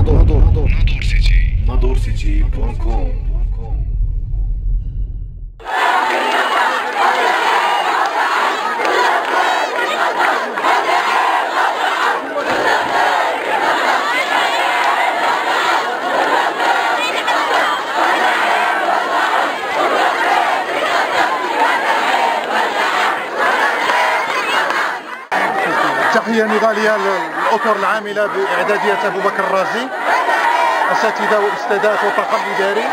nadorcity.com. تحية نضالية للأطر العاملة بإعدادية أبو بكر الرازي، أساتذة وأستاذات وطاقم إداري،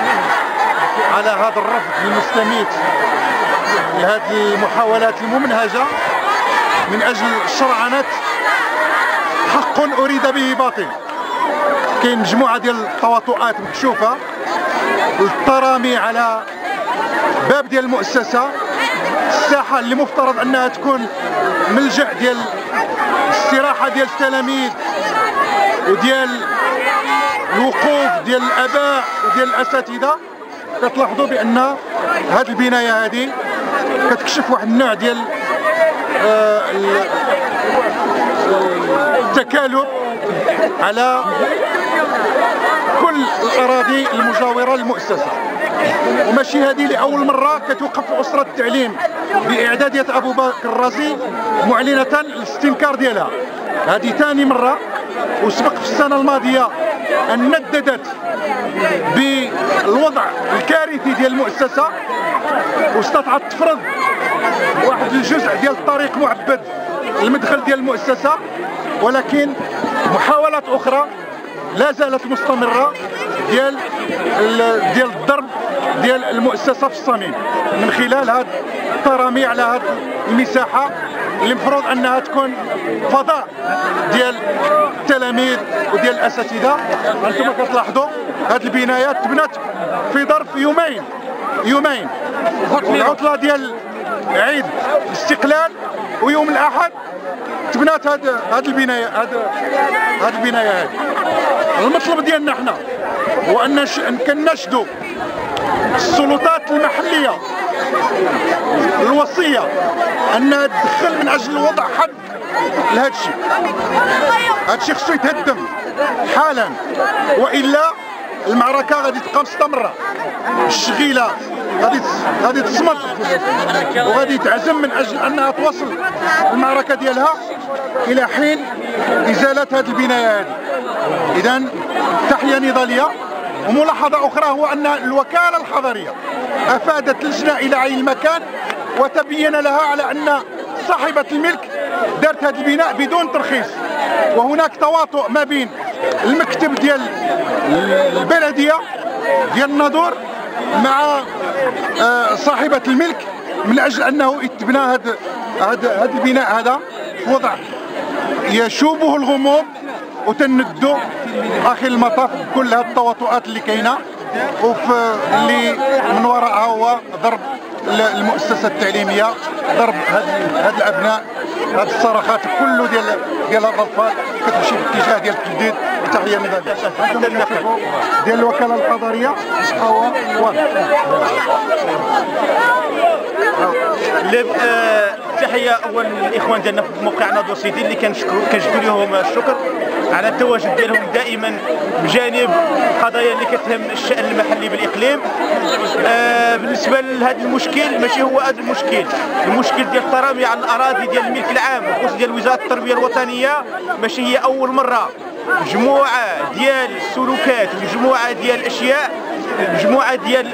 على هذا الرفض المستميت لهذه المحاولات الممنهجة من أجل شرعنة حق أريد به باطل. كاين مجموعة ديال التواطؤات مكشوفة، الترامي على باب ديال المؤسسة، الساحة اللي مفترض أنها تكون ملجأ ديال الاستراحة ديال التلاميذ وديال الوقوف ديال الآباء وديال الأساتذة. كتلاحظوا بأن هذه البناية هذه كتكشف واحد النوع ديال التكالب على كل الأراضي المجاورة للمؤسسة، وماشي هذه لأول مرة كتوقف أسرة التعليم بإعدادية أبو بكر الرازي معلنة الاستنكار ديالها. هذه ثاني مرة، وسبق في السنة الماضية أن نددت بالوضع الكارثي ديال المؤسسة واستطاعت تفرض واحد الجزء ديال الطريق معبد المدخل ديال المؤسسة، ولكن محاولات أخرى لا زالت مستمرة ديال الضرب ديال المؤسسة في الصميم من خلال هذا الترامي على هذه المساحة اللي المفروض أنها تكون فضاء ديال التلاميذ وديال الأساتذة. أنتم كتلاحظوا هذه البنايات تبنات في ظرف يومين العطلة ديال عيد الاستقلال ويوم الأحد تبنات هذه البناية هذه. المطلب ديالنا احنا هو أن كنشدوا السلطات المحلية الوصية أنها تدخل من أجل وضع حد لهذا الشيء. هذا الشيء خصو يتهدم حالا، وإلا المعركة غادي تبقى مستمرة، الشغيلة غادي تصمد وغادي تعزم من أجل أنها تواصل المعركة ديالها إلى حين إزالة هذه البناية هذه. إذن تحية نضالية. وملاحظة أخرى هو أن الوكالة الحضرية أفادت لجنة إلى عين المكان وتبين لها على أن صاحبة الملك دارت هذا البناء بدون ترخيص، وهناك تواطؤ ما بين المكتب ديال البلدية ديال الناظور مع صاحبة الملك من أجل أنه يتبنى هذا البناء هذا في وضع يشوبه الغموض، وتندوا اخي المطاف كل هذه التواطؤات اللي كاينه، اللي من وراءها هو ضرب المؤسسه التعليميه، ضرب هاد الابناء، هاد الصرخات كله ديال الاطفال كتمشي في الاتجاه ديال التجديد. تحيه نضاليه. هذا النقل ديال الوكاله الحضريه هو واضح. تحيه اولا للاخوان ديالنا في موقع ناظور سيتي اللي كنشكروا لهم الشكر على التواجد ديالهم دائما بجانب القضايا اللي كتهم الشأن المحلي بالاقليم. بالنسبه لهذا المشكل ماشي هو هذا المشكل ديال الترامي على الاراضي ديال الملك العام وخصوصا ديال وزاره التربيه الوطنيه ماشي هي اول مره. مجموعه ديال السلوكات ومجموعه ديال الاشياء، مجموعه ديال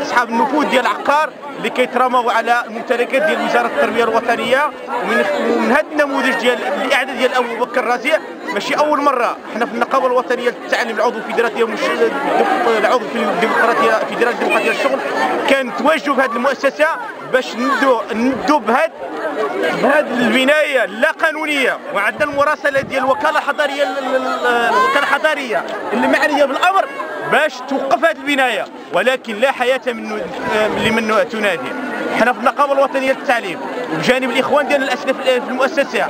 اصحاب النفوذ ديال العقار اللي كيتراموا على الممتلكات ديال وزاره التربيه الوطنيه. ومن هذا النموذج ديال الاعاده ديال ابو بكر الرازي ماشي اول مره. حنا في النقابه الوطنيه للتعليم العضو في العضو في الديمقراطيه في فيدراليه الديمقراطيه للشغل كان تواجدوا في هذه المؤسسه باش ندوا بهذه البنايه اللا قانونيه. وعندنا المراسله ديال الوكاله الحضاريه اللي معنيه بالامر باش توقف هذه البنايه، ولكن لا حياه لمن تنادي. حنا في النقابه الوطنيه للتعليم بجانب الاخوان ديالنا الاساتذه في المؤسسه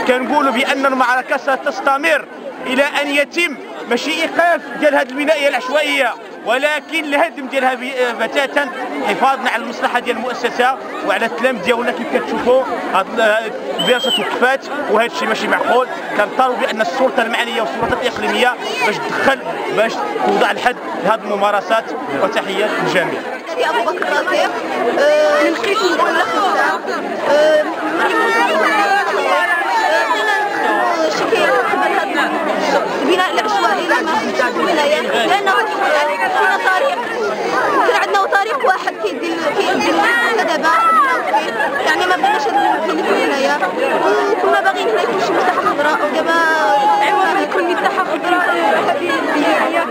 كنقولوا بان المعركه ستستمر الى ان يتم ماشي ايقاف ديال هذه البنايه العشوائيه ولكن الهدم ديالها بتاتا حفاظا على المصلحه ديال المؤسسه وعلى التلاميذ ديالنا. كيف كتشوفوا هذه الدراسه توقفات وهذا الشيء ماشي معقول. كنطالبوا بان السلطه المعنيه والسلطات الاقليميه باش توضع الحد لهذه الممارسات. وتحيه للجميع. أبو بكر رازق البناء العشوائي لأنه فينا طريق، كان عندنا طريق واحد كيدي دابا يعني ما بغيناش نبنيو هنايا، وكنا باغيين هنا يكون شي مساحة خضراء، ودابا عوض يكون مساحة خضراء هذه البناية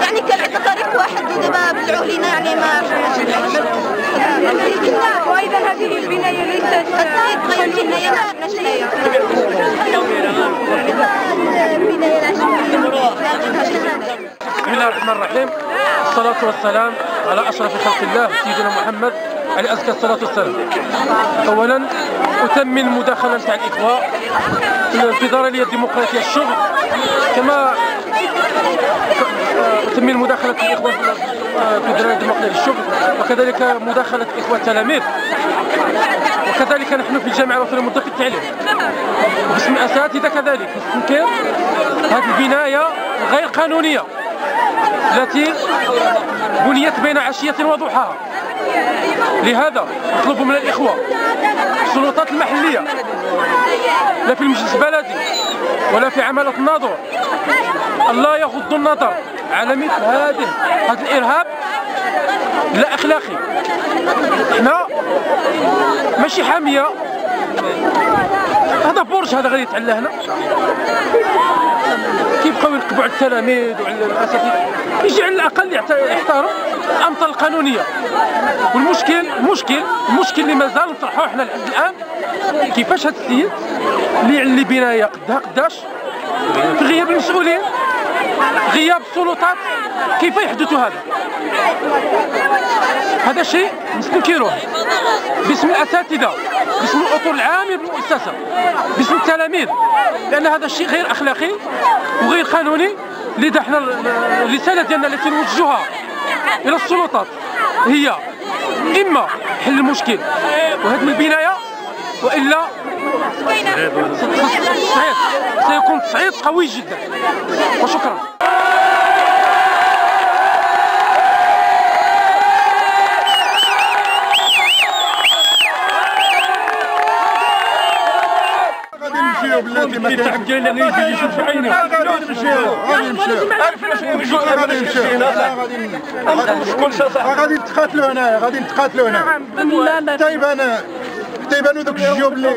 يعني كان عندنا طريق واحد ودابا بلعوه لينا يعني ما وايضا هذه البناية ليست تغيرت هنايا ما عندناش هنايا البناية العشوائية. بسم الله الرحمن الرحيم، الصلاة والسلام على أشرف خلق الله سيدنا محمد عليه أزكى الصلاة والسلام. أولا أثمن المداخلة تاع الإخوة في الفيدرالية الديمقراطية الشغل، كما أثمن مداخلة الإخوة في الفيدرالية الديمقراطية الشغل، وكذلك مداخلة الإخوة التلاميذ، وكذلك نحن في الجامعة الوطنية للمدة التعليم باسم الأساتذة كذلك نستنكر هذه البناية غير قانونية التي بنيت بين عشية وضحاها. لهذا نطلب من الإخوة السلطات المحلية لا في المجلس البلدي ولا في عمالة الناظور ألا يغضوا النظر على مثل هذا الإرهاب لا أخلاقي. احنا ماشي حامية، هذا برج هذا غادي يتعلى هنا، كيبقاو يركبوا على التلاميذ وعلى الاساتذه، يجي على الاقل يحترم الامطار القانونيه. والمشكل اللي مازال نطرحوه حنا لحد الان، كيفاش هذا السيد اللي يعلي بنايه قداش في غياب المسؤولين، غياب السلطات، كيف يحدث هذا شيء نستنكروه باسم الاساتذه، باسم الاطر العامه بالمؤسسه، باسم التلاميذ، لان هذا الشيء غير اخلاقي وغير قانوني. لذا احنا الرساله ديالنا التي نوجهها الى السلطات هي اما حل المشكل وهدم البنايه، والا سيكون تصعيد قوي جدا. وشكرا. بلاتي ما كاين ديالنا اللي يجي يشوف عينه غادي نمشيو غادي نتقاتلوا هنا، غادي نتقاتلوا هنا. طيب انا دوك الجيوب اللي